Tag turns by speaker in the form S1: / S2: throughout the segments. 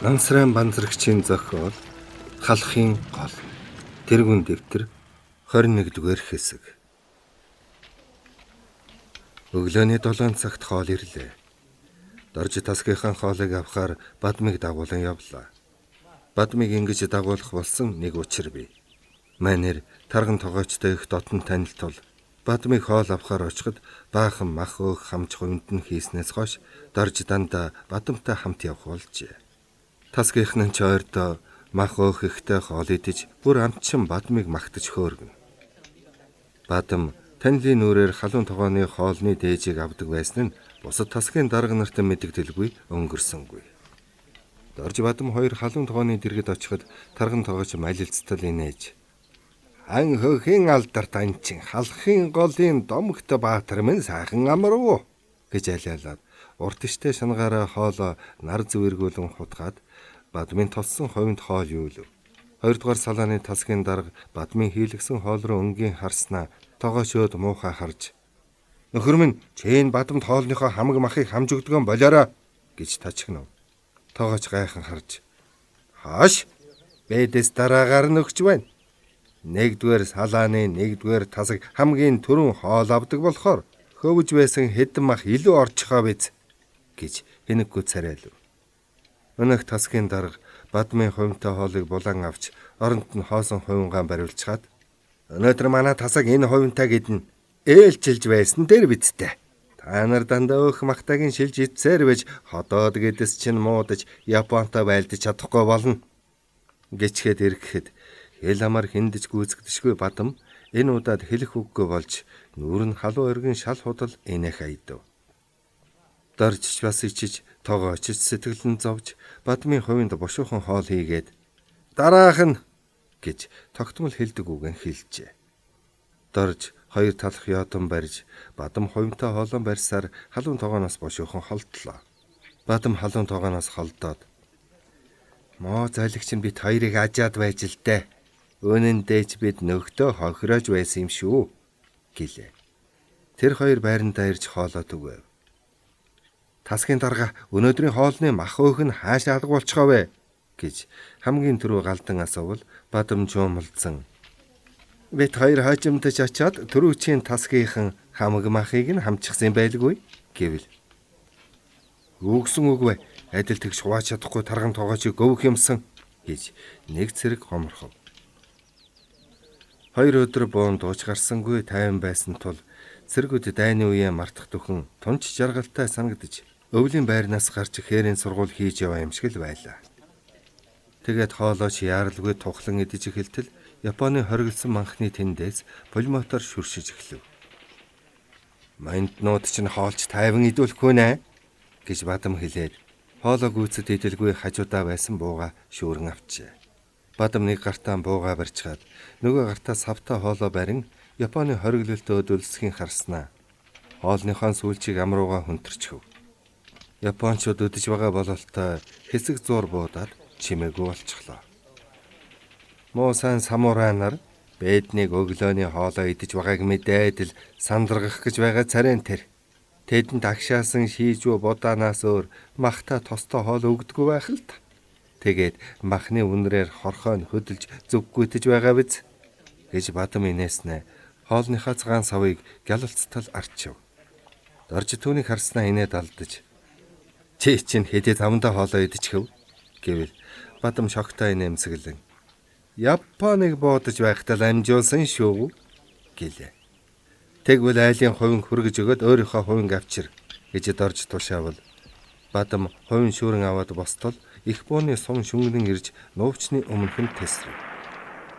S1: Нансран банзрагчийн зохиол Халахын гол тэргүүн дэвтэр 21-р хэсэг. Өглөөний 7 цагт хоол ирлээ. Дорж тасгийнхаа хоолыг авахаар Бадмыг дагуулan явлаа. Бадмыг ингэж дагуулах болсон нэг учир бий. Манер тарган тогоочтой их дотн танил тул Бадмыг хоол авахаар очиход баахан мах өөх хамж хувинд нь хийснээс хойш Дорж дандаа Бадамтай хамт явах болжээ. Тасгийнхны ч ойрдоо мах өөх ихтэй хоол идэж бүр амтчин Бадмыг магтаж хөөргөн. Бадам танилын нүрээр халуун тогооны хоолны дээжийг авдаг байсан нь бусад тасгийн дарга нарт мэддэгдэлгүй өнгөрсөнгүй. Дорж Бадам хоёр халуун тогооны дэргэд очиход тарган тогооч малилцтал инээж. Ан хөхийн алдарт анчин халахын голын домогт баатар минь сайхан амруу гэж алиалаад урт штэ шангаараа хоолоо нар зүвэргүүлэн хутгаад Бадмын толсон ховинд хоол юулв. Хоёрдугаар салааны тасгийн дарга Бадмын хийлгсэн хоол руу өнгийн харснаа тогоочод муухай харж "Нөхөр минь чээн Бадамд хоолныхоо хамаг махыг хамж өгдгөн болоорой" гэж тачигнав. Тогооч гайхан харж "Хааш бэдэс дараагаар нь өгч байна. Нэгдүгээр салааны нэгдүгээр тасаг хамгийн түрүүн хоол авдаг болохоор хөвж байсан хэдэн мах илүү орчихоо биз" гэж хэнэггүй царайлв. Өнөөх тасгийн дарга Бадмын хувинтай хоолыг булан авч оронд нь хоосон хувингаан бариулчаад "Өнөөдөр манай тасаг энэ хувинтай гэдэн ээлжилж байсан дээр бидтэй. Та нар дандаа өөх махтагийн шилж идсээр байж ходоод гэдэс чинь муудаж Японтой байлдаж чадахгүй болно" гэчгээд ирэхэд хэл амар хиндэж гүйцэгдэшгүй Бадам энэ удаад хэлэх үггүй болж нүүр нь халуун өргөн шал худал инэх айдав. Дорж бас ичиж тогоочж сэтгэлэн зовж Бадмын хувинд бушуухан хоол хийгээд "Дараах нь" гэж тогтмол хэлдэг үгэн хэлжээ. Дорж хоёр талах яотон барьж Бадам хувинтай хоолон барьсаар халуун тогооноос бушуухан холдлоо. Бадам халуун тогооноос холдоод "Моо зайлагч нь бит хоёрыг ажаад байж л дээ. Өнөн дээч бид нөхдөө хохироож байсан юм шүү" гэлээ. Тэр хоёр байрандаа ирж хоолоо түгээв. "Тасгийн дарга өнөөдрийн хоолны мах өөх нь хаашаа алгуулчихав вэ?" гэж хамгийн түрүү галдан асуувал Бадам жуумалдсан. "Бид хоёр хожимдож очиод түрүүчийн тасгийнхан хамаг махыг нь хамчихсан байлгүй" гэвэл "Үгсэн үгвэ адил тэгж хувааж чадахгүй тарган тогоочийг өвөх юмсан" гэж нэг цэрэг гоморхов. 2 өдөр буун дууч гарсангүй тайван байсан тул цэргүүд дайны үеэ мартах түхэн тунч жаргалтай санагдаж өвлийн байрнаас гарч хээрийн сургууль хийж яваа юм шиг л байлаа. Тэгээд хоолооч яаралгүй тухлан идэж эхэлтэл Японы хоригдсан манхны тэндээс пулемотор шүршиж эхлэв. "Манднууд чинь хоолч тайван идүүлэхгүй нэ" гэж Бадам хэлээд хоолоо гүйцэд идэлгүй хажуудаа байсан бууга шүүрэн авчээ. Бадам нэг гартаа бууга барьчаад нөгөө гартаа савтаа хоолоо барин Японы хориглолтөө өдөлсхийн харснаа хоолныхон сүүлчийг амрууга хөнтөрчихв. Япончууд өдөж байгаа бололтой хэсэг зуур буудаад чимээгүй болчихлоо. Муу сайн самурай нар бэднийг өглөөний хоолоо идэж байгааг мэдээд л сандрагах гэж байгаа царайн тэр. Тэдэнд агшаасан шийжүү будаанаас өөр махта тостой хоол өгдөггүй байх л та. Тэгээд махны үнрээр хорхойн хөдөлж зүггүйтэж байгаа биз гэж Бадам инээснэ хоолныхаа цагаан савыг гялалцтал арчив. Дорж түүнийг харснаа инээд алдаж "Чи чинь хэдий завандаа хоолоо идчихв" гэвэл Бадам шогтой инээмсэглэн "Японыг буудаж байхдаа л амжуулсан шүү" гэлээ. Тэгвэл айлын хувин хүргэж өгöd өөрийнхөө хувинг авчир гэж Дорж тушаавал Бадам хувин шүүрэн аваад бостол их бууны сум шүнгэн ирж нуувчны өмнөх нь тэсрэв.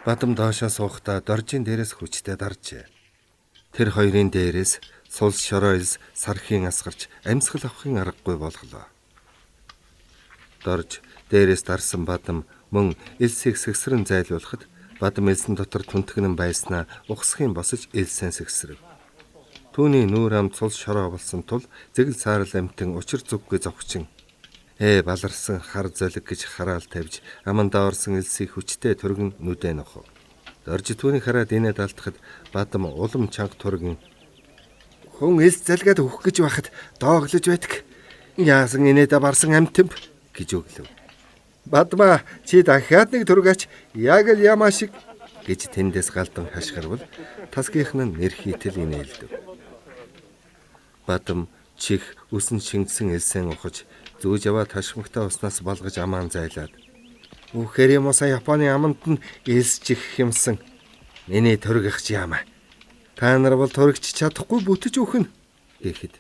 S1: Бадам доошоо суухдаа Доржийн дээрээс хүчтэй даржээ. Тэр хоёрын дээрээс сул шоройлс сархийн асгарч амьсгал авахын аргагүй болголоо. Дорж дээрээс дарсан Бадам мөн элсийг сэгсрэн зайлуулахад Бадам элсэн дотор түнтгэнэн байснаа ухсхийн босож элсэн сэгсрэв. Түүний нүүр амт цул шороо болсон тул зэгэл саарал амтэн учир зүггүй зовчин баларсан хар золиг гэж хараал тавьж амандаа орсон элсийг хүчтэй түргэн нүдэн нохов. Дорж түүнийг хараад инээд алдахад Бадам улам чанга түргэн "Хүн элс залгаад өгөх гэж байхад дооглож байдаг. Яасан инээд барсан амтэмп" гэж өглөв. Бадмаа чи дахиад нэг төргөч яг л ямаа шиг гэж тэндээс галдан хашгирвал тасгийнх нь нэр хийтэл инээлдэв. Бадам чих үсэн шингэсэн элсэн ухаж зөөж яваа ташмагтай уснаас балгаж амаан зайлаад "Үхээр юм уусаа Японы аманд нь элсчих юмсан. Миний төргөгч яамаа. Та нар бол төрөгч чадахгүй бүтэж өөхнө" гэхэд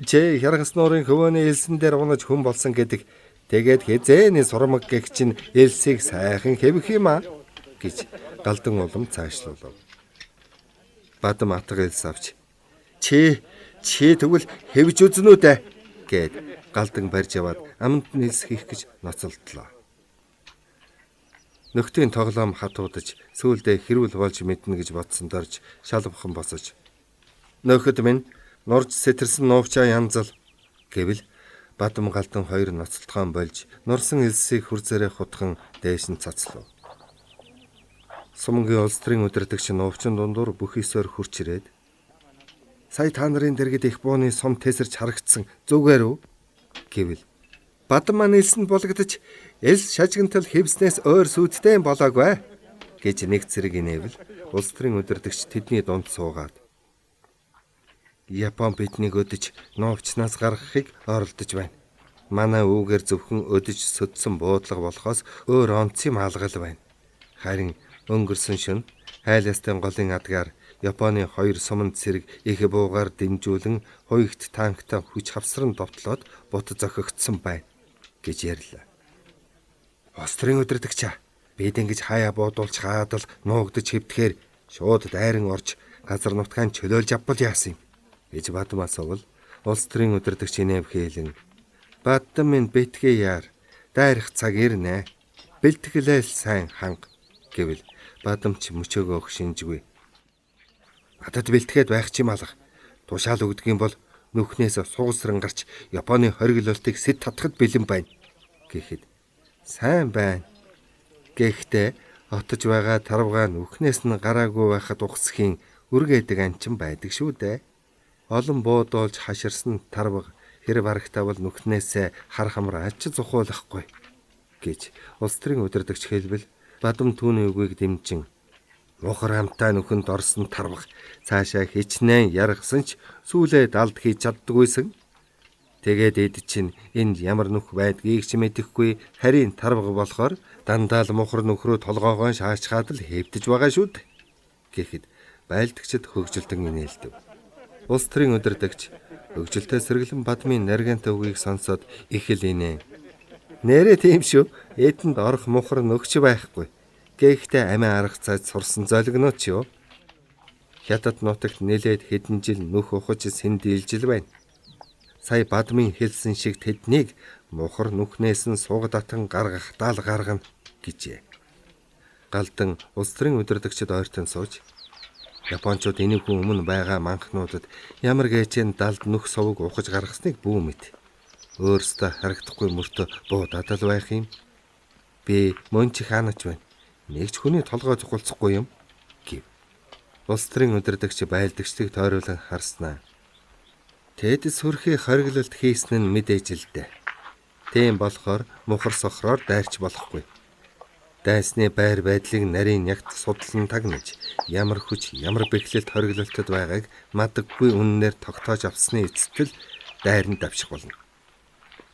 S1: "Чи хяргас нуурын хөвөөний элсэн дээр унаж хүн болсон гэдэг. Тэгээд хизээний сурмаг гэх чинь элсийг сайхан хэвэх юм аа" гэж галдан улам цаашлуулав. Бадам атга элс авч чи тэгвэл хэвж үзнэ үү дээ гэд галдан барьж яваад аманд нь элс хийх гэж ноцолдлоо. Нөхдийн тоглоом хатуудаж сүүлдээ хэрүүл болж мэднэ гэж бодсон дорж шалбхан босож "Нөхөд минь нурж сэтэрсэн нуувчаа янзал" гэвэл Бадам галдан хоёр ноцолтгоон болж нурсан элсийг хурцээрээ хутхан дээш нь цацлав. Сумгийн улс төрийн удирдагч нуувчин дундуур бүхийсээр хурч ирээд "Сая та нарын дэргэд их бууны сум тесэрч харагдсан зүгээр үү?" гэвэл Бадам маань элсэнд булгадаж элс шажигнтал хэвснээс өөр сүттэй болоогүй гэж нэг зэрэг инээвэл улс төрийн удирдагч тэдний дунд суугаад "Япон биднийг өдөж нуувчнаас гаргахыг оролдож байна. Манай үүгээр зөвхөн өдөж сөдсөн буудлага болохоос өөр онц юм алгал байна. Харин өнгөрсөн шөнө хайлаастын голын адгаар Японы хоёр суманд цэрэг их буугаар дэмжүүлэн хуйгт танктай хүч хавсран довтлоод бут зохигдсон байна" гэж ярьлаа. "Улс төрийн удирдагч бид ингэж хаяа буудуулж хаадал нуугдж хэвтгэхээр шууд дайран орж газар нутгаан чөлөөлж авбал яасан юм" гэж Бадам асуувал улс төрийн удирдагч инээмхээлэн "Бадам минь битгий яар. Дайрах цаг ирнэ. Бэлтгэлэл сайн ханга" гэвэл Бадам ч мөчөөгөө шинжгүй. "Надад бэлтгээд байх ч юм алга. Тушаал өгдөг юм бол нүхнээс суугсран гарч Японы хориглолтыг сэт татахад бэлэн байна" гэхэд "Сайн байна. Гэхдээ отож байгаа тарвгаа нүхнээс нь гараагүй байхад ухсхийн үргээдэг анчин байдаг шүү дээ. Олон буудуулж хаширсан тарвга хэрэг барагтавал нүхнээсээ хар хамар аж зохиолохгүй" гэж улс төрийн удирдагч хэлбэл Бадам түүний үгийг дэмжин "Мухар хамтаа нүхэнд орсон тарвга цаашаа хичнээн яргасан ч сүүлээ далд хийж чаддаггүйсэн. Тэгээд эд чинь энд ямар нүх байдгийг ч мэдэхгүй харийн тарвга болохоор дандаа л мухар нүхрөө толгоогоо шаачгаад л хэвдэж байгаа шүү дээ" гэхэд байлдагчид хөгжилтөн инээлдэв. Улс төрийн удирдагч хөгжилтэй сэргэлэн Бадмын нарийнтай үгийг сонсоод их л инээ. "Нэрээ тийм шүү. Эдэнд орох мухар нөгч байхгүй. Гэхдээ амиа арга цайд сурсан золигнооч юу. Хятад нутагт нэлээд хэдэн жил нүх ухаж сэндийлж л байна. Сая Бадмын хэлсэн шиг тэднийг мухар нүхнээс нь суугадатан гаргахтаа л гаргана" гэжээ. Галдан улс төрийн удирдагчид ойртон сууж Япончууд энэхүү өмнө байгаа манхнуудад ямар гэчэн далд нүх сувг ухаж гаргасныг бүү мэд. Өөрсдөө харагдахгүй мөртөө буудаад л байх юм. Би мөн ч хаанаач байна. Нэг ч хүний толгой зохицохгүй юм гэв. Улс төрийн удирдагч байлдагчдыг тойруулан харснаа. "Тэд сүрхий хориглолт хийсэн нь мэдээж л дээ. Тийм болохоор мухар сохроор дайрч болохгүй. Дайсны байр байдлыг нарийн ягт судлан тагнаж ямар хүч ямар бэхлэлт хориглолтод байгааг мадаггүй үннээр тогтоож авсны эцэст л дайранд давших болно.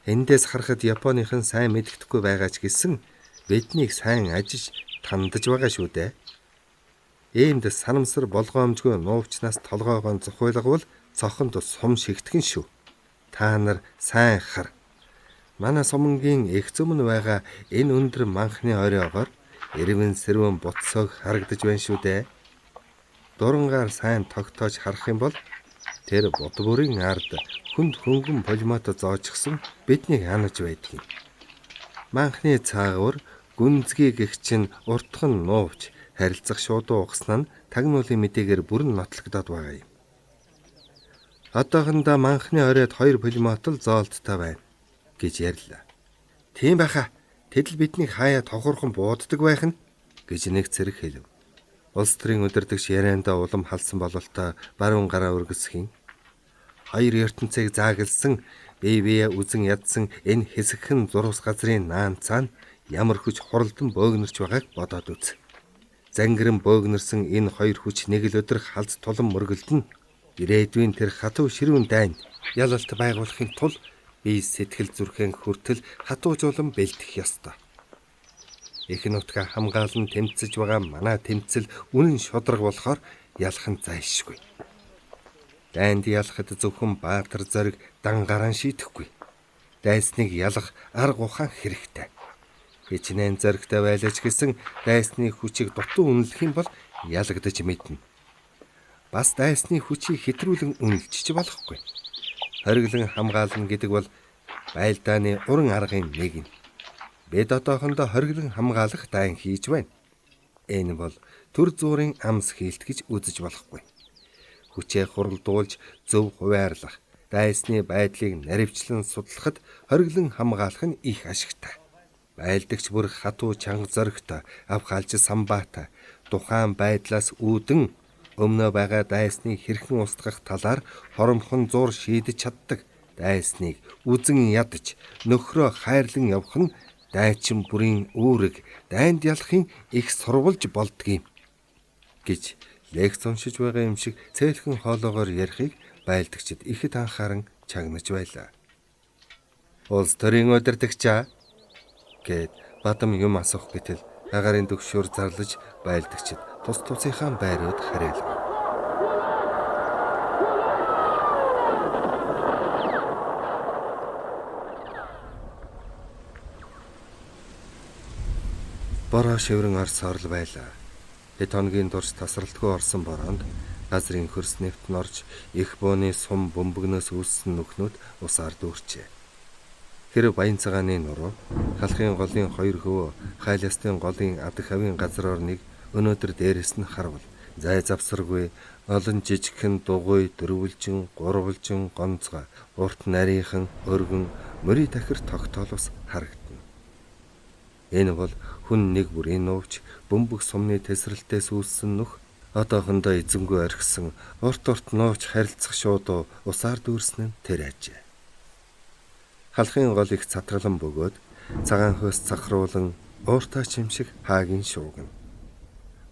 S1: Эндээс харахад Японыхан сайн мэддэхгүй байгаа ч гэсэн биднийг сайн ажиж тандаж байгаа шүү дээ. Иймд санамсар болгоомжгүй нуувчнаас толгоогоо зохиолгавал цохонд сум шигтгэн шүү. Та нар сайн хар. Манай сумангийн их зөмн байгаа энэ өндөр манхны оройгоор эрвэн сэрвэн буцсоог харагдаж байна шүү дээ. Дурангаар сайн тогтоож харах юм бол тэр бод бүрийн ард хүнд хөнгөн полимото зоочгсон бидний ханаж байдгийг. Манхны цаагуур гүнзгий гэх чинь уртхан нуувч харилцах шуудуу угснаа нь тагнуулын мэдээгээр бүрэн нотлогдоод байгаа юм. Одоохондоо манхны оройд 2 полимото л зоолттой байна гэж ярьлаа. Тийм байхаа тэдл биднийг хаяа тохорхон бууддаг байх нь гэж нэг зэрэг хэлв. Улс төрийн удирдагч яриандаа улам халсан бололтой баруун гараа өргөсхийн. 2 ертөнцийг заагалсан бие үзэн ядсан энэ хэсэгхэн зурвас газрын наан цаана ямар хүч хуралдан бөөгнөрч байгааг бодоод үз. Зангирэн бөөгнөрсөн энэ хоёр хүч нэг л өдөр халз тулан мөргөлдөн. Ирээдүйн тэр хатуу ширүүн дайнд ялалт байгуулахын тулд би сэтгэл зүрхэн хүртэл хатуужуулан бэлдэх ёстой. Их нутгаа хамгаалан тэмцэж байгаа манай тэмцэл үнэн шудраг болохоор ялах нь зайлшгүй. Дайнд ялахад зөвхөн баатар зориг дан гараан шийдэхгүй. Дайсныг ялах арга ухаан хэрэгтэй. Хичнээн зоригтой байлаач гэсэн дайсны хүчийг дутуу үнэлэх юм бол ялагдаж мэднэ. Бас дайсны хүчийг хэтрүүлэн үнэлж болохгүй. Хориглон хамгаална гэдэг бол байлдааны уран аргын нэг юм. Бид одоохондоо хориглон хамгаалах дайн хийж байна. Энэ бол төр зүрийн амс хийлт гэж үзэж болохгүй. Хүчээ хуралдуулж зөв хуваарлах, дайсны байдлыг наривчлан судлахад хориглон хамгаалах нь их ашигтай. Байлдагч бүр хатуу чанга зоригтой, авхаалж самбаатай, тухайн байдлаас үүдэн өмнөө байгаа дайсныг хэрхэн устгах талаар хоромхон зур шийдэж чаддаг. Дайсныг үзэн ядаж нөхрөө хайрлан явах нь дайчин бүрийн үүрэг дайнд ялахын их сурвалж болдгийм гэж лекц уншиж байгаа юм шиг цээлхэн хоолоогоор ярихыг байлдагчид ихэд анхааран чагнаж байлаа. Улс төрийн удирдагчаа гэд Бадам юм асуух гэтэл агарын төгшөөр зарлаж байлдагчид тус тусынхаа байрууд хариалав. Бороо шиврэн арс орл байлаа. Хэд хоногийн турш тасралтгүй орсон бороонд газрын хөрс нэвт норж их бууны сум бөмбөгнөөс үүссэн нүхнүүд усаар дүүрчээ. Хэрэг баян цагааны нуруу халахын голын хоёр хөвөө хайластын голын адах хавийн газраар нэг өнөөдөр дээрэс нь харвал зай завсаргүй олон жижигхэн дугуй дөрвөлжин гурвалжин гонцгой урт нарийнхан өргөн мөрий тахир тогтоолос харагдана. Энэ бол хүн нэг бүрийн нууч бөмбөг сумны тесрэлтээс үүссэн нүх одоохондоо эзэмгүй орхисон урт нууч харилцах шуудуу усаар дүүрсэн нь тэр ажээ. Халахын гол их цатгалан бөгөөд цагаан хөөс цахруулан ууртай чимшиг хаагийн шуугна.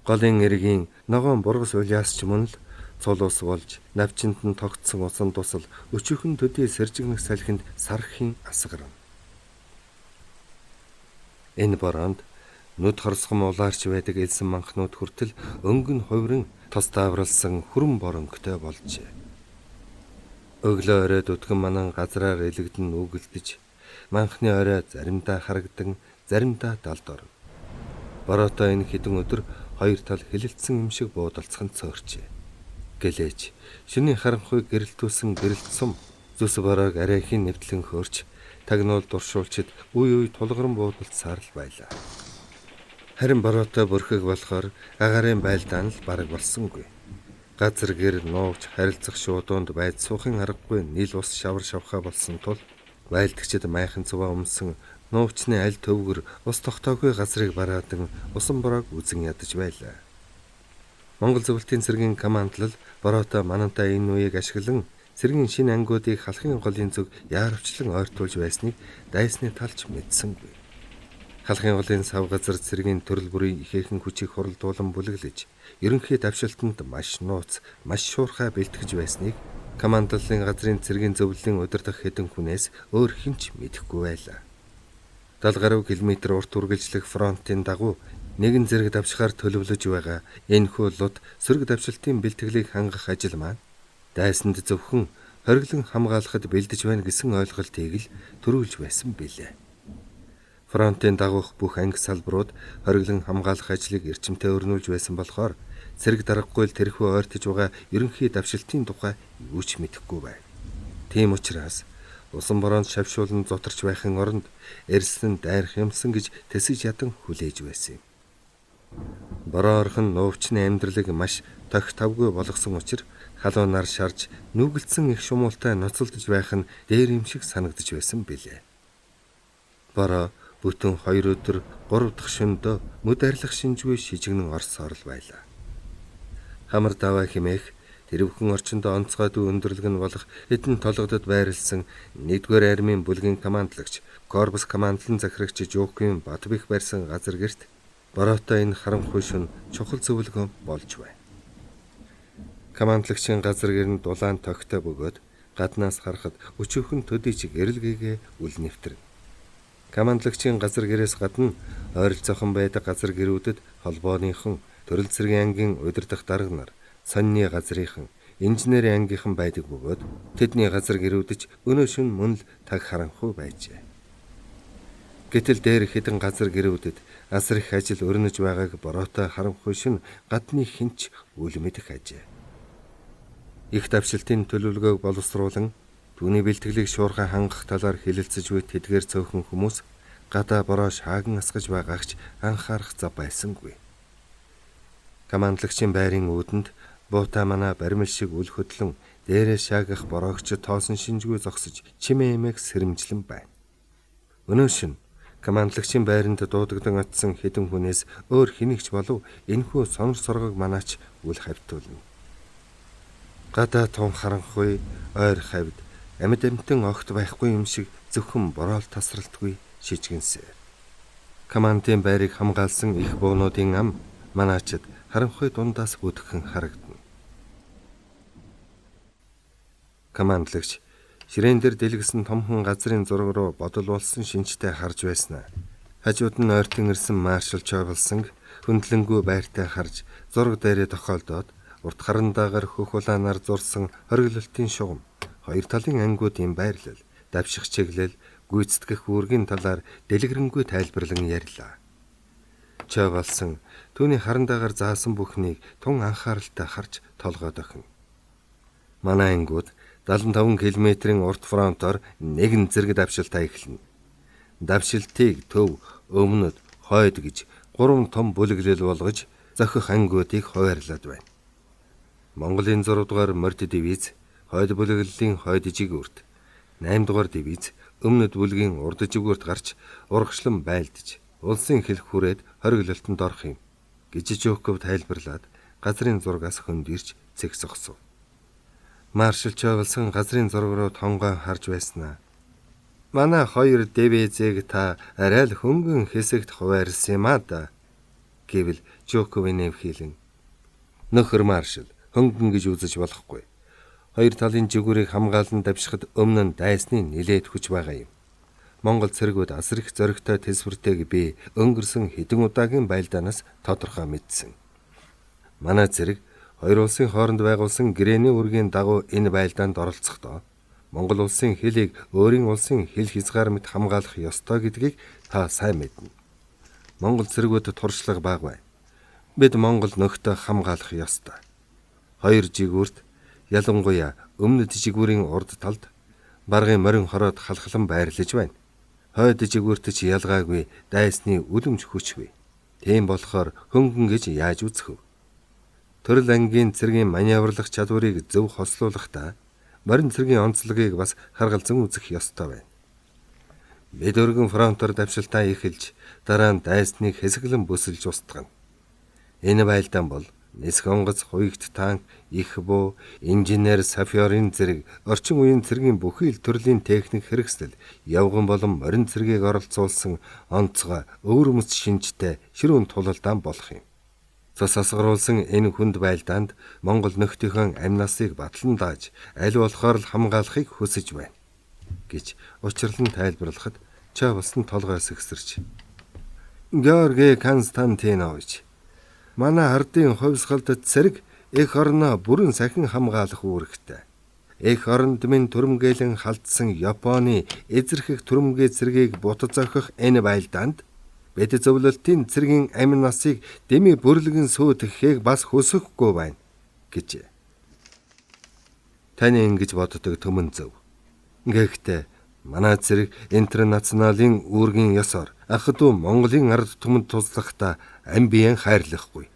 S1: Голын эргийн ногоон бургас уляас ч мөн л цул ус болж навчинд нь тогтсон усан тусал өчүүхэн төдий сэржигнэх салхинд сарххийн асгарна. Энэ бороонд нүд хорсгом улаарч байдаг элсэн манхнууд хүртэл өнгөн хувиран тос даавралсан хүрэн боронгтой болжээ. Өглөө оройд өтгөн манан газраар элэгдэн үгэлдэж, манхны орой заримдаа харагдан, заримдаа далд орно. Бороотой энэ хэдэн өдөр хоёр тал хилэлцсэн юм шиг буудалцхан цөөрчээ. Гэлээч шөнийн харанхуй гэрэлтүүлсэн гэрэлт сум зүс бороог арайхийн нэвтлэн хөөрч, тагнуул дуршуулчид үе үе тулгарн буудалцсаар л байлаа. Харин бороотой бүрхэг болохоор агарын байлдаан л бараг болсонгүй. Газар гэр нуугч харилцах шуудуунд байд суухын аргагүй нийл ус шавар шавхаа болсон тул байлдагчид майхан цуваа өмсөн нуучны аль төвгөр ус тогтоогүй газрыг бараадан усан бороог үзэн ядаж байлаа. Монгол зөвлөлтийн цэргийн командлал бороотой манантай энэ үеийг ашиглан цэргийн шинэ ангиудыг халахын голын зүг яарвчлан ойртуулж байсныг дайсны талч мэдсэнгүй. Халахын голын сав газар цэргийн төрөл бүрийн ихээхэн хүчийг хуралдуулан бүлэглэж, ерөнхий давшилтанд маш нууц, маш шуурхай бэлтгэж байсныг командлалын газрын цэргийн зөвлөлийн удирдах хэдэн хүнээс өөр хинч мэдэхгүй байлаа. 70 гаруй километр урт үргэлжлэх фронтын дагуу нэгэн зэрэг давшихаар төлөвлөж байгаа энэхүү лут сөрөг давшилтын бэлтгэлийг хангах ажил маань дайсанд зөвхөн хориглон хамгаалахад бэлдэж байна гэсэн ойлголтыг л төрүүлж байсан билээ. Фронтын дагуух бүх анги салбарууд хориглон хамгаалах ажлыг эрчимтэй өрнүүлж байсан болохоор цэрэг даргагүй л тэрхүү ойртож байгаа ерөнхий давшилтын тухай юу ч мэдэхгүй байв. Тийм учраас усан бороонд шавшуулан зутарч байхын оронд эрсэн дайрах юмсан гэж тэсэж ядан хүлээж байсан юм. Бороо орхон нуувчны амьдралыг маш тохь тавгүй болгосон учраас халуун нар шарж нүгэлцсэн их шумуултай ноцолдож байх нь дээр юм шиг санагдаж байсан билээ. Бороо бүтэн 2 өдөр 3 дахь шөндөө мүд арилах шинжгүй шижигнэн орсоор л байлаа. Хамар даваа химээх тэрвхэн орчиндөө онцгой дүү өндөрлөг нь болох хэдэн толгодод байрлсан 1-р армийн бүлгийн командлагч корпус командлан захирагч Жоким Батбих барьсан газар гэрт бороотой энэ харанхуй шөнө чухал зөвлөгөө болж байна. Командлагчийн газар гэр нь дулаан тогтой бөгөөд гаднаас харахад өчүүхэн төдий ч гэрэлгээгээ үл нэвтрэн. Командлагчийн газар гэрээс гадна ойролцоохон байдаг газар гэрүүдэд холбооныхон, төрөл цэргийн ангийн удирдах дарга нар, сонины газрынхан, инженерийн ангийнхан байдаг бөгөөд тэдний газар гэрүүдэд өнөө шөнө мөн л таг харанхуй байжээ. Гэтэл дээр хэдэн газар гэрүүдэд асар их ажил өрнөж байгааг бороотой харанхуй шөнө гадны хинч үл мэдэх ажээ. Их давшилтын төлөвлөгөөг боловсруулан түүний бэлтгэлийг шуурхай хангах талаар хэлэлцэж буй тэдгээр цөөхөн хүмүүс гадаа бороо шааган асгаж байгаагч анхаарах зав байсангүй. Командлагчийн байрын үүдэнд буута мана баримл шиг үл хөдлөн дээрээ шаагах бороогч тоосон шинжгүй зогсож чимээ эмээг сэрэмжлэн байна. Өнөө шөнө командлагчийн байранд дуудагдан очисон хэдэн хүнээс өөр хэнийгч болов энэхүү сонор соргог манаач үл хавьтуулна. Гадаа тун харанхуй, ойр хавьд, амьд амьтан огт байхгүй юм шиг зөвхөн бороол тасралтгүй шижгэнсээр. Командын байрыг хамгаалсан их буунуудын ам манаачид харанхуй дундаас бүтгэн харагдана. Командлагч ширээн дээр дэлгэсэн томхон газрын зураг руу бодолуулсан шинжтэй харж байснаа. Хажууд нь ойртон ирсэн маршал Чавлсанг хөндлөнгөө байртай харж зураг дээрээ тохиолдоод урт харандаагаар хөх улаанаар зурсан хориглолтын шугам, хоёр талын ангиудын байрлал, давших чиглэл, гүйцэтгэх үүргийн талаар дэлгэрэнгүй тайлбарлан ярьлаа. Чавлсан түүний харандаагаар заасан бүхнийг тун анхааралтай харж толгойд охин. Манай ангиуд 75 км-ийн урт фронтоор нэгэн зэрэг давшилтаа эхэлнэ. Давшилтыг төв, өмнөд, хойд гэж 3 том бүлэглэл болгож зохих ангиудыг хуваарлаад байна. Монголын 6 дугаар морд дивиз хойд бүлэглэлийн хойд жигүүрт, 8 дугаар дивиз өмнөд бүлгийн урд жигүүрт гарч урагшлан байлдаж улсын хэлх хүрээд хориглолтод орох юм гэж Жоков тайлбарлаад газрын зургаас хөндөрч цэг зогсов. Маршал Чавлсан газрын зураг руу тонгоо харж байснаа. Манай 2 дивизийг та арай л хөнгөн хэсэгт хуваарлсан юм аа да гэвэл Жоковын нэвхийлэн. Нөхөр маршал хөнгөн гэж үзэж болохгүй. Хоёр талын жигүүрийг хамгаалан давшихад өмнө нь дайсны нилээд хүч байгаа юм. Монгол цэргүүд асар их зоригтой тэсвэртэйг би өнгөрсөн хэдэн удаагийн байлдаанаас тодорхой мэдсэн. Манай цэрэг хоёр улсын хооронд байгуулсан гэрээний үргийн дагуу энэ байлдаанд оролцохдоо Монгол улсын хэлийг өөрийн улсын хэл хязгаар мэт хамгаалах ёстой гэдгийг та сайн мэднэ. Монгол цэргүүдэд туршлага бага байна. Бид Монгол нөхдөд хамгаалах ёстой. Хоёр жигүүрт, ялангуяа өмнөд жигүүрийн урд талд баргын морин хороод халхлан байрлаж байна. Хойд жигүүрт ч ялгаагүй дайсны үлэмж хүч бий. Тийм болохоор хөнгөн гэж яаж үзэх вэ? Төрөл ангийн цэргийн маневрлах чадварыг зөв хослуулахдаа морин цэргийн онцлогийг бас харгалзан үзэх ёстой байна. Бид өргөн фронтоор давшилтаа эхэлж дараа нь дайсныг хэсэглэн бүсэлж устгана. Энэ байлдаан бол Нисэх онгоц, хуйгт танк, их буу, инженер Сафиорын зэрэг орчин үеийн цэргийн бүхий л төрлийн техник хэрэгсэл, явган болон морин цэргийг оролцуулсан онцгой өвөрмөц шинжтэй ширүүн тулалдаан болох юм. Цус асгаруулсан энэ хүнд байлдаанд Монгол нөхдийнхөө амь насыг батлан дааж, аль болохоор л хамгаалахыг хүсэж байна гэж учирлан тайлбарлахад Чавлсан толгойс ихсэрч. Георги Константинович, манай ардын хувьсгалд цэрэг эх орноо бүрэн сахин хамгаалах үүрэгтэй. Эх оронд минь түрэмгээлэн халтсан Японы эзэрхэх түрэмгээ цэргийг бутад зохих энэ байлдаанд бид зөвлөлтийн цэргийн амь насыг дэми бүрлэгэн сүйтгэхийг бас хүсэхгүй байна гэж. Таны ингэж боддог төмөн зөв. Гэхдээ манай цэрэг интернационалын үүргийн ёсоор ах トゥ Монголын ард түмэнд туслахдаа амь биеэн хайрлахгүй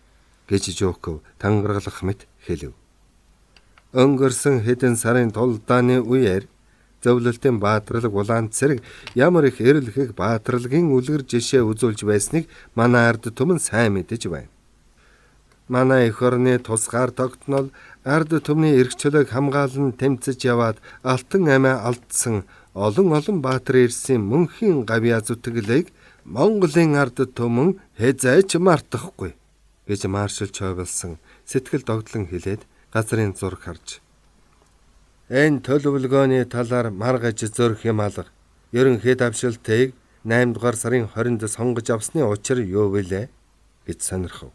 S1: гэж Жоков тангаргалах мэт хэлв. Өнгөрсөн хэдэн сарын тулдааны үеэр зөвлөлтийн баатарлаг улаан цэрэг ямар их эрлэхэг баатарлагын үлгэр жишээ үзүүлж байсныг манай ард түмэн сайн мэдэж байна. Манай эх орны тусгаар тогтнол Ард түмний эрх чөлөөг хамгаалан тэмцэж яваад алтан амиа алдсан олон баатар ирсэн мөнхийн гавьяа зүтгэлийг Монголын ард түмэн хэзээч мартахгүй гэж маршал Чойвелсон сэтгэл догтлон хэлээд газрын зураг харж энэ төлөвлөгөөний талаар маргаж зөрөх юм алга. Ерөнхий давшилтыг 8 дугаар сарын 20-нд сонгож авсны учир юу вэ гэж сонирхов.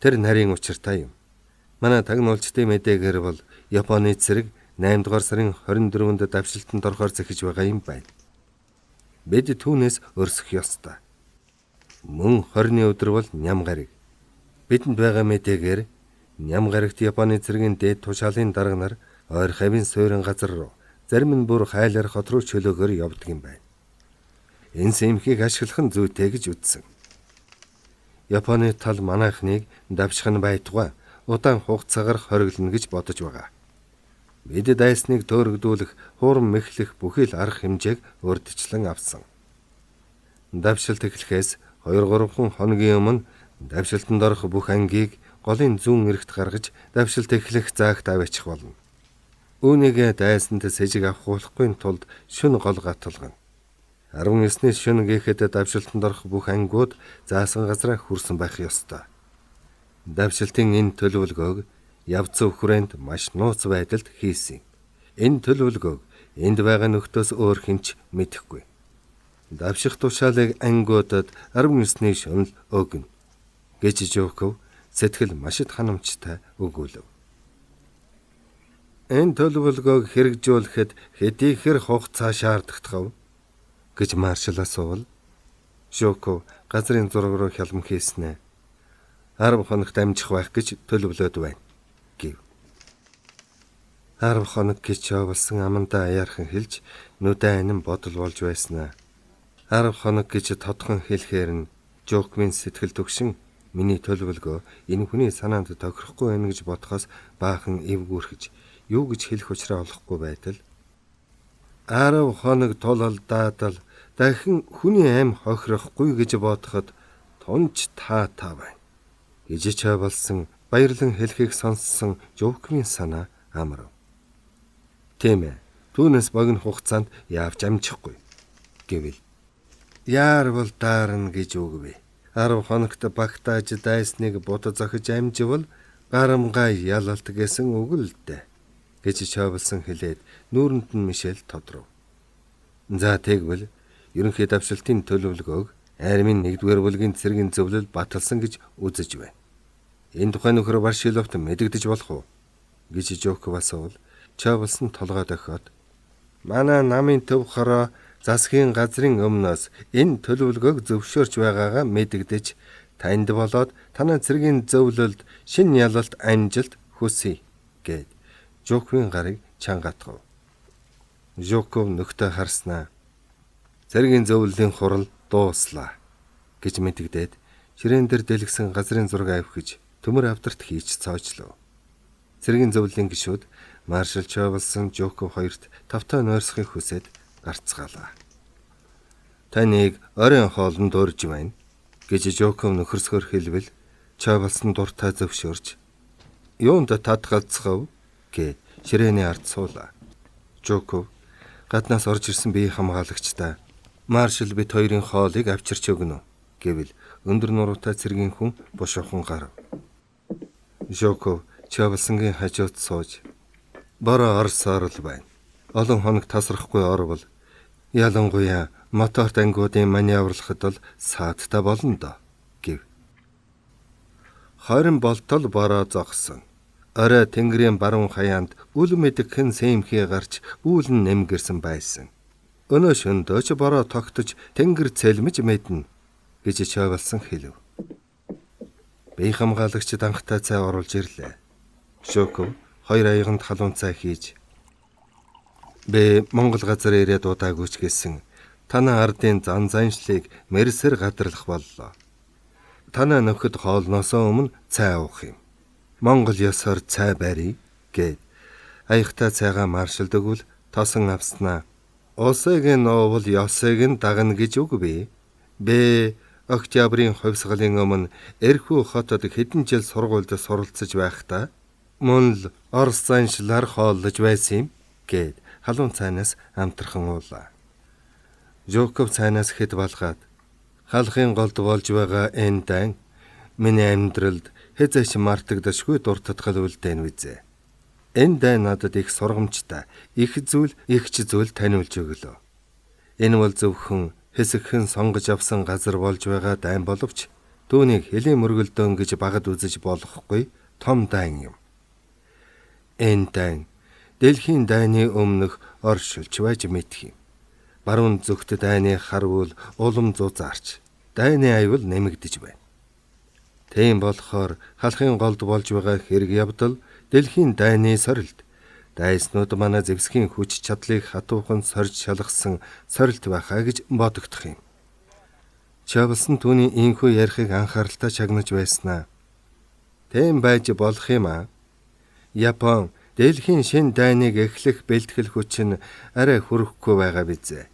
S1: Тэр нарийн учиртай юм. Манай тагнуулчдын мэдээгээр бол Японы цэрэг 8 дугаар сарын 24-нд давшилтанд орохоор зэхэж байгаа юм байна. Бид түүнээс өрсөх ёстой. Мөн 20-ны өдөр бол ням гараг. Бидэнд байгаа мэдээгээр ням гарагт Японы цэргийн дээд тушаалын дарга нар ойр хавийн суурин газар руу, зарим нь бүр хайлаар хот руу чөлөөгөөр явдаг юм байна. Энэ сэмхийг ашиглах нь зүйтэй гэж үзсэн. Японы тал манайхныг давших нь байтугай удаан хугацаагаар хориглоно гэж бодож байгаа. Бид дайсныг төөрөгдүүлэх, хуурам мэхлэх бүхий л арга хэмжээг урьдчилан авсан. Давшилт эхлэхээс 2-3 хоногийн өмнө давшилтанд орох бүх ангийг голын зүүн эрэгт гаргаж давшилт эхлэх заагт аваачих болно. Үүнийг дайсанд сэжиг авахгүйн тулд шөнө гол гаталгана. 19-ний шөнө гээхэд давшилтанд орох бүх ангууд заасан газраа хүрсэн байх ёстой. Давшилтын энэ төлөвлөгөөг явц хүрээнд маш нууц байдалд хийсэн. Энэ төлөвлөгөөг энд байгаа нөхдөөс өөр хинч мэдэхгүй. Давших тушаалыг ангуудад 19-ний шөнө өгнө гэж Жоков сэтгэл машид ханамжтай өгүүлв. Энэ төлөвлөгөөг хэрэгжүүлэхэд хэдийхэр хугацаа шаарддаг гэж маршал асуувал Жоков газрын зураг руу хялм хийснэ. 10 хоногт амжих байх гэж төлөвлөд байна гэв. 10 хоног гэж явуулсан амандаа аяархан хэлж нүдэн анин бодол болж байснаа. 10 хоног гэж тодхон хэлэхээр нь Жоковын сэтгэл төгшин миний төлөвлөгөө энэ хүний санаанд тохирохгүй байна гэж бодохоос баахан эвгүүрхэж юу гэж хэлэх учраа олохгүй байтал 10 хоног тулалдаад л дахин хүний аим хохирохгүй гэж бодоход тунч таа байна гэж Чойвелсон баярлан хэлхийг сонссон Жоковын санаа амрав. Тийм ээ, түүнээс богино хугацаанд явж амжихгүй гэвэл яарвал даарна гэж үгвэ. 10 хоногт багтааж дайсныг бод зохиж амживал гарамгай ялалт гэсэн үг л дээ гэж Чойвелсон хэлээд нүүрэнд нь мишэл тодров. За тэгвэл ерөнхий давшилтын төлөвлөгөөг армийн 1-р бүлгийн цэргийн зөвлөл баталсан гэж үзэж байна. Энэ тухай нөхөр Варшиловт мэдэгдэж болох уу гэж Жоков асуувал Чойвелсон толгой дохиод манай намын төв хороо засгийн газрын өмнөөс энэ төлөвлөгөөг зөвшөөрч байгаагаа мэдэгдэж танд болоод танай цэргийн зөвлөлд шинэ ялалт амжилт хүсье гэд Жоковын гарыг чангатгав. Жоков нөхдөд харснаа. Цэргийн зөвлөлийн хурал дууслаа гэж мэдэгдээд ширээн дээр дэлгэсэн газрын зураг авхиж төмөр авдарт хийж цоочлоо. Цэргийн зөвлөлийн гишүүд маршал Чойвелсон Жоков хоёрт тавтаа нойрсохыг хүсээд гарцгаалаа. Таныг оройн хоолнд урьж байна гэж Жоков нөхөрсгөр хэлвэл Чойвелсон дуртай зөвшөөрч юунд татгалцгав гэ ширээний ард суулаа. Жоков гаднаас орж ирсэн бие хамгаалагчтай маршал бит хоёрын хоолыг авчирч өгнө гэвэл өндөр нуруутай цэргийн хүн бушуухан гарав. Жоков Чойвелсонгийн хажууд сууж бороо орсоор л байна. Олон хоног тасрахгүй орвол ялангуяа моторт ангуудын маневрлахад бол саадтай болно доо гэв. 20 болтол бороо зогсон. Орой тэнгэрийн баруун хаяанд үл мэдгхэн сэмхий гарч үүлэн нэмгэрсэн байсан. Өнөө шөндөө ч бороо тогтож тэнгэр цэлмэж мэднэ гэж Чойвелсон хэлв. Бие хамгаалагчид анхтай цай оруулж ирлээ. Жоков 2 аяганд халуун цай хийж бэ Монгол газар ирээд удаагүйч гэсэн танай ардын зан заншлыг мэрсэр гадарлах боллоо. Танай нөхөд хоолноосоо өмнө цай уух юм. Монгол ёсоор цай барий гэд аягтай цайгаа маршалд өгвөл тосон авснаа. Усыг нь уувал ёсыг нь дагна гэж үг бий. Бэ Октябрийн хувьсгалын өмнө Эрхүү хотод хэдэн жил сургуульд суралцж байхдаа Мөн л Орос заншлаар хооллож байсан юм гэд халуун цайнаас амтрхан уулаа. Жоков цайнаас хэд балгаад халахын голд болж байгаа энэ дан миний амьдралд хэзээч мартагдашгүй дуртатгал үлдээн визээ. Энэ дан надад их сургамжтай, их ч зүйл таниулж өглөө. Энэ бол зөвхөн хэсэгхэн сонгож авсан газар болж байгаа дан боловч түүнийг хэлийн мөргөлдөөн гэж багад үзэж болохгүй том дан юм. Энэ дан дэлхийн дайны өмнөх оршилж байж мэдх юм. Баруун зүгт дайны харвал улам зузаарч, дайны аюул нэмэгдэж байна. Тийм болохоор халахын голд болж байгаа хэрэг явдал дэлхийн дайны сорилт, дайснууд манай зэвсгийн хүч чадлыг хатуухан сорж шалгасан сорилт байхаа гэж бодогдох юм. Чавлсан түүний инхүү ярихыг анхааралтай чагнаж байснаа. Тийм байж болох юм аа. Япон дэлхийн шин дайныг эхлэх бэлтгэл хүч нь арай хүрэхгүй байгаа биз.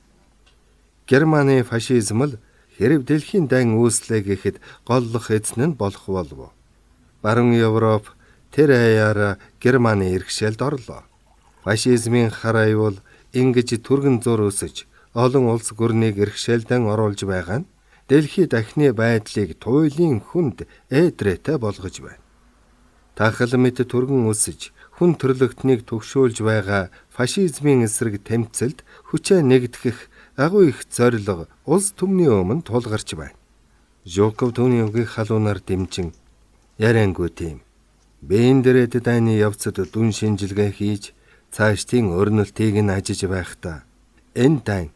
S1: Германы фашизм л хэрэв дэлхийн дан үүслэ гэхэд голлох эзэн нь болох болов. Баруун Европ тэр аяараа Германы иргэшээлд орлоо. Фашизмын хар аюул ингэж түргэн зур өсөж олон улс гүрнийг иргэшээлдэн оруулж байгаа нь дэлхий дахны байдлыг туйлын хүнд ээдрээтэй болгож байна. Тахал мэт түргэн өсөж хүн төрлөختнийг түгшүүлж байгаа фашизмын эсрэг тэмцэлд хүчээ нэгтгэх агуу их зорилго улс түмний өмнө тулгарч байна. Жоков түүний үгийг халуунаар дэмжин яриангүй тийм. Бээн дээрээ дайны явцад дүн шинжилгээ хийж цаашдын өрнөлтийг нь ажиж байхдаа энэ дан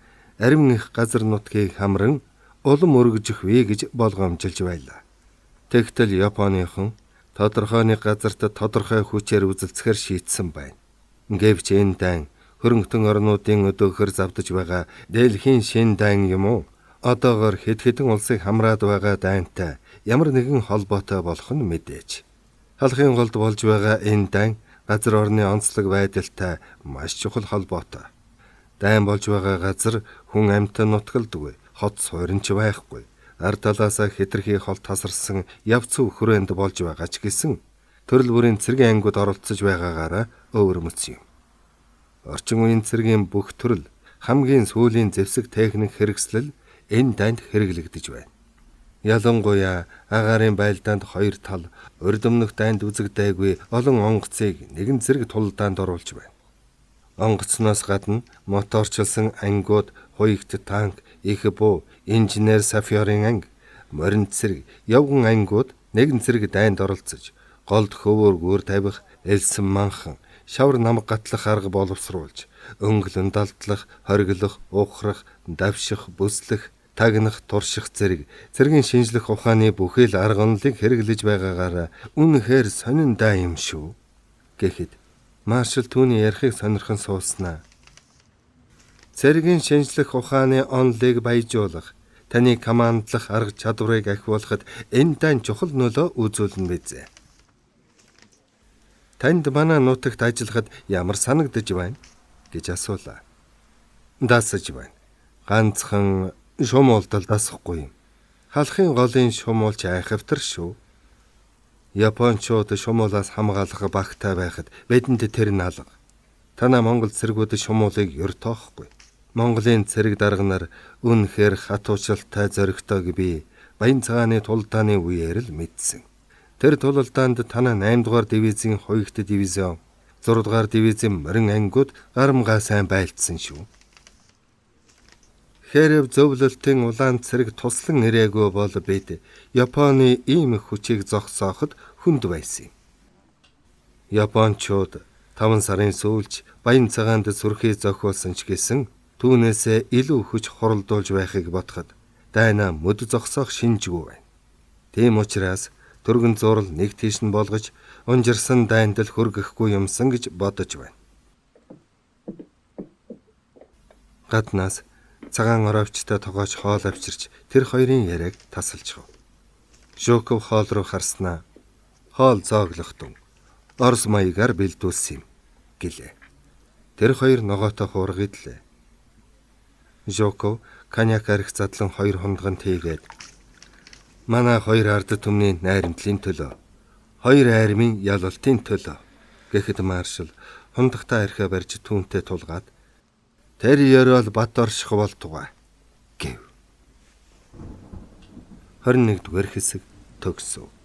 S1: арим их газар нутгийг хамран улам өргөжих вэ гэж болгоомжилж байлаа. Тэгтэл Японыхон тодорхой нэг газарт тодорхой хүчээр үзэлцэхээр шийтсэн байна. Гэвч энэ дан хөрөнгөтөн орнуудын өдөөхөр завдаж байгаа дэлхийн шин дан юм уу? Одоогоор хэд хэдэн улсыг хамраад байгаа дантай ямар нэгэн холбоотой болох нь мэдээж. Халахын голд болж байгаа энэ дан газар орны онцлог байдалтай маш чухал холбоотой. Дан болж байгаа газар хүн амьтан нутгалдаггүй, хот сууринч байхгүй. Ард талаасаа хэтэрхий холт тасарсан явц хүрээнд болж байгаа ч гэсэн төрөл бүрийн цэргийн ангууд оролцож байгаагаараа өвөрмөц юм. Орчин үеийн цэргийн бүх төрөл хамгийн сүүлийн зэвсэг техник хэрэгслэл энэ данд хэрэглэгдэж байна. Ялангуяа агаарын байлдаанд хоёр тал, урдмнөх данд үзэгдээгүй олон онгоцыг нэгэн зэрэг тулдаанд оруулж байна. Онгоцноос гадна моторчлсан ангууд, хуягт танк, их буу, инженер сафёрын анги, морин цэрэг, явган ангууд нэгэн зэрэг дайнд оролцож, голд хөвөөр гүр тавих, элсэн манхан, шавар намг гатлах арга боловсруулж, өнгөлөн далдлах, хориглох, ухрах, давших, бүслэх, тагнах, турших цэргийн шинжлэх ухааны бүхэл арга онолыг хэрэглэж байгаагаараа үнэхээр сонин даа юм шүү гэхэд маршал түүний ярихыг сонирхон сууснаа. Цэргийн шинжлэх ухааны онолыг баяжуулах, таны командлах арга чадварыг ахиулахад энэ дан чухал нөлөө үзүүлнэ биз. Танд манай нутагт ажиллахад ямар санагдаж байна гэж асуулаа. Дасаж байна. Ганцхан шумуулдал дасахгүй юм. Халахын голын шумуулч айхавтар шүү. Япончууд шумуулаас хамгаалах багтай байхад бидэнд тэр нь алга. Танаа Монгол цэргүүд шумуулыг ёртоохгүй. Монголын цэрэг дарга нар үнэхээр хатуучилтай зоригтойг би Баян цагааны тулдааны үеэр л мэдсэн. Тэр тулалдаанд танаа 8 дугаар дивизийн хоёрт дивизион, 6 дугаар дивизийн морин ангууд гарамгаа сайн байлдсан шүү. Хэрэг зөвлөлтийн улаан цэрэг туслан ирээгүй бол бид Японы ийм хүчийг зогсооход хүнд байсан юм. Япончууд 5 сарын сүүлч Баян цагаанд сүрхий зохиулсан ч гэсэн түүнээсээ илүү хүч хуралдуулж байхыг бодоход дайна мөд зогсоох шинжгүй байна. Тийм учраас түргэн зурал нэг тийш нь болгож унжирсан дайнд л хөргөхгүй юмсан гэж бодож байна. Гаднаас цагаан оровчтой тогооч хоол авчирч тэр хоёрын яриаг тасалж гав. Жоков хоол руу харснаа хоол зооглохдон Орос маягаар бэлдүүлсэн юм гэлээ. Тэр хоёр ногоотой хуурга идлээ. Жоков коньяк арих задлан 2 хундган тийгээд манай 2 ард түмний найрамдлын төлөө, 2 айрмын ялалтын төлөө Гэхэд маршал хундагтаа архиа барьж түүнтэй тулгаад "Тэр ёрол бат орших болтугай" гэв. 21-р хэсэг төгсөв.